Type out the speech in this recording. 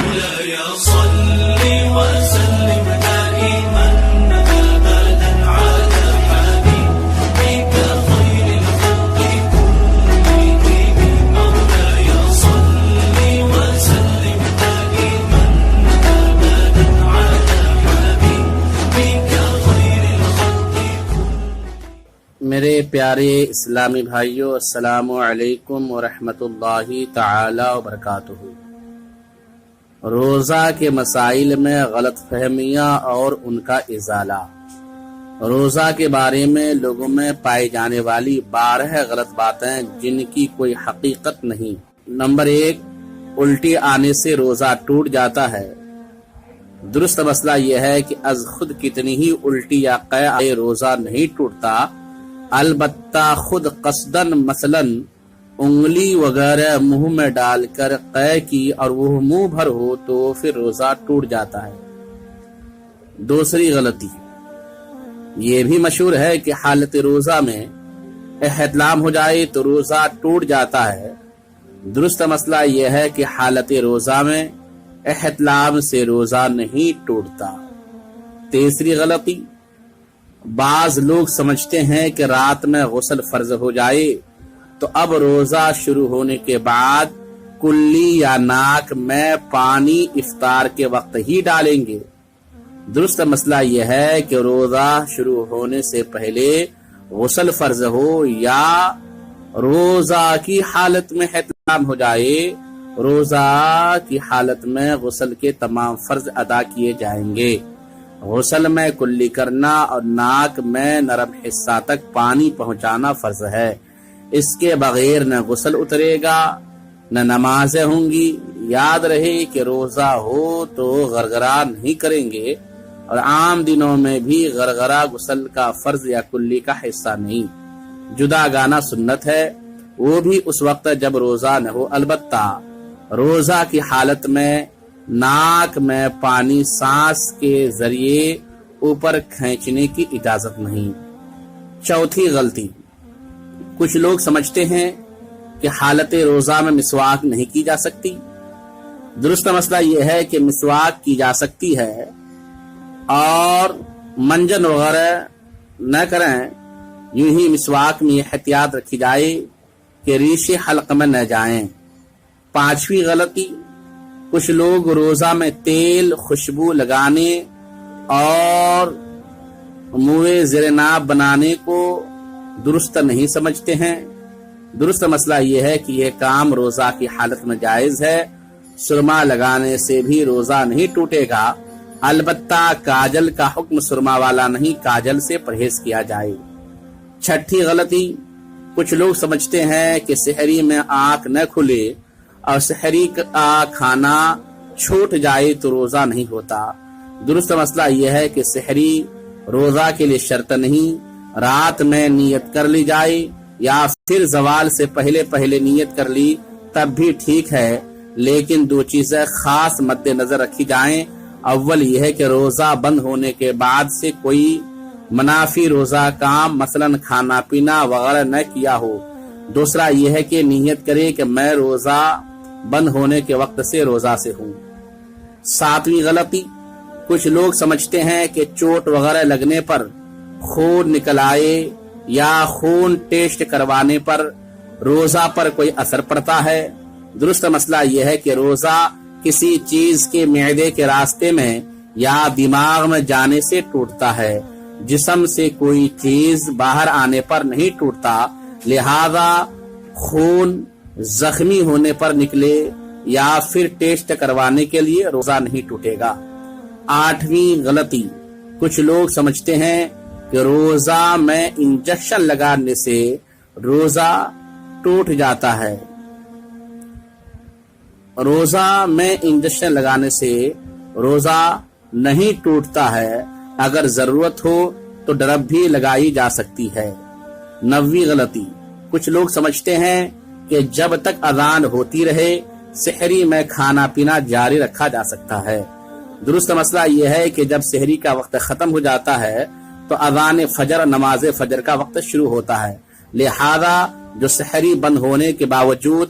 مولاي صل وسلم دائما أبدا على حبيبك خير الخلق كلهم مولاي صل وسلم دائما أبدا على حبيبك خير الخلق میرے پیارے اسلامی بھائیوں، السلام علیکم ورحمۃ اللہ تعالی وبرکاتہ۔ روزہ کے مسائل میں غلط فہمیاں اور ان کا ازالہ۔ روزہ کے بارے میں لوگوں میں پائی جانے والی 12 غلط باتیں جن کی کوئی حقیقت نہیں۔ نمبر 1، الٹی آنے سے روزہ ٹوٹ جاتا ہے۔ درست مسئلہ یہ ہے کہ از خود کتنی ہی الٹی یا قے آئے روزہ نہیں ٹوٹتا، البتہ خود قصدن مثلاً انگلی وغیرہ منہ میں ڈال کر قے کی اور وہ منہ بھر ہو تو پھر روزہ ٹوٹ جاتا ہے۔ دوسری غلطی یہ بھی مشہور ہے کہ حالت روزہ میں احتلام ہو جائے تو روزہ ٹوٹ جاتا ہے۔ درست مسئلہ یہ ہے کہ حالت روزہ میں احتلام سے روزہ نہیں ٹوٹتا۔ تیسری غلطی، بعض لوگ سمجھتے ہیں کہ رات میں غسل فرض ہو جائے تو اب روزہ شروع ہونے کے بعد کلی یا ناک میں پانی افطار کے وقت ہی ڈالیں گے۔ درست مسئلہ یہ ہے کہ روزہ شروع ہونے سے پہلے غسل فرض ہو یا روزہ کی حالت میں احتلام ہو جائے، روزہ کی حالت میں غسل کے تمام فرض ادا کیے جائیں گے۔ غسل میں کلی کرنا اور ناک میں نرم حصہ تک پانی پہنچانا فرض ہے۔ اس کے بغیر نہ غسل اترے گا نہ نمازیں ہوں گی۔ یاد رہے کہ روزہ ہو تو غرغرہ نہیں کریں گے، اور عام دنوں میں بھی غرغرہ غسل کا فرض یا کلی کا حصہ نہیں۔ جدا گانا سنت ہے، وہ بھی اس وقت جب روزہ نہ ہو۔ البتہ روزہ کی حالت میں ناک میں پانی سانس کے ذریعے اوپر کھینچنے کی اجازت نہیں۔ چوتھی غلطی، کچھ لوگ سمجھتے ہیں کہ حالت روزہ میں مسواک نہیں کی جا سکتی۔ درست مسئلہ یہ ہے کہ مسواک کی جا سکتی ہے، اور منجن وغیرہ نہ کریں۔ یوں ہی مسواک میں یہ احتیاط رکھی جائے کہ ریشے حلق میں نہ جائیں۔ پانچویں غلطی، کچھ لوگ روزہ میں تیل خوشبو لگانے اور منہ زیر ناب بنانے کو درست نہیں سمجھتے ہیں۔ درست مسئلہ یہ ہے کہ یہ کام روزہ کی حالت میں جائز ہے۔ سرما لگانے سے بھی روزہ نہیں ٹوٹے گا، البتہ کاجل کا حکم سرما والا نہیں، کاجل سے پرہیز کیا جائے۔ چھٹی غلطی، کچھ لوگ سمجھتے ہیں کہ سحری میں آنکھ نہ کھلے اور سحری کا کھانا چھوٹ جائے تو روزہ نہیں ہوتا۔ درست مسئلہ یہ ہے کہ سحری روزہ کے لیے شرط نہیں، رات میں نیت کر لی جائے یا پھر زوال سے پہلے نیت کر لی تب بھی ٹھیک ہے، لیکن 2 چیزیں خاص مد نظر رکھی جائیں۔ اول یہ ہے کہ روزہ بند ہونے کے بعد سے کوئی منافی روزہ کام مثلا کھانا پینا وغیرہ نہ کیا ہو۔ دوسرا یہ ہے کہ نیت کرے کہ میں روزہ بند ہونے کے وقت سے روزہ سے ہوں۔ 7ویں غلطی، کچھ لوگ سمجھتے ہیں کہ چوٹ وغیرہ لگنے پر، خون نکل آئے یا خون ٹیسٹ کروانے پر روزہ پر کوئی اثر پڑتا ہے۔ درست مسئلہ یہ ہے کہ روزہ کسی چیز کے معدے کے راستے میں یا دماغ میں جانے سے ٹوٹتا ہے، جسم سے کوئی چیز باہر آنے پر نہیں ٹوٹتا، لہذا خون زخمی ہونے پر نکلے یا پھر ٹیسٹ کروانے کے لیے روزہ نہیں ٹوٹے گا۔ 8ویں غلطی، کچھ لوگ سمجھتے ہیں کہ روزہ میں انجیکشن لگانے سے روزہ ٹوٹ جاتا ہے۔ روزہ میں انجیکشن لگانے سے روزہ نہیں ٹوٹتا ہے، اگر ضرورت ہو تو ڈرپ بھی لگائی جا سکتی ہے۔ 9ویں غلطی، کچھ لوگ سمجھتے ہیں کہ جب تک اذان ہوتی رہے سحری میں کھانا پینا جاری رکھا جا سکتا ہے۔ درست مسئلہ یہ ہے کہ جب سحری کا وقت ختم ہو جاتا ہے تو اذان فجر نماز فجر کا وقت شروع ہوتا ہے، لہذا جو سحری بند ہونے کے باوجود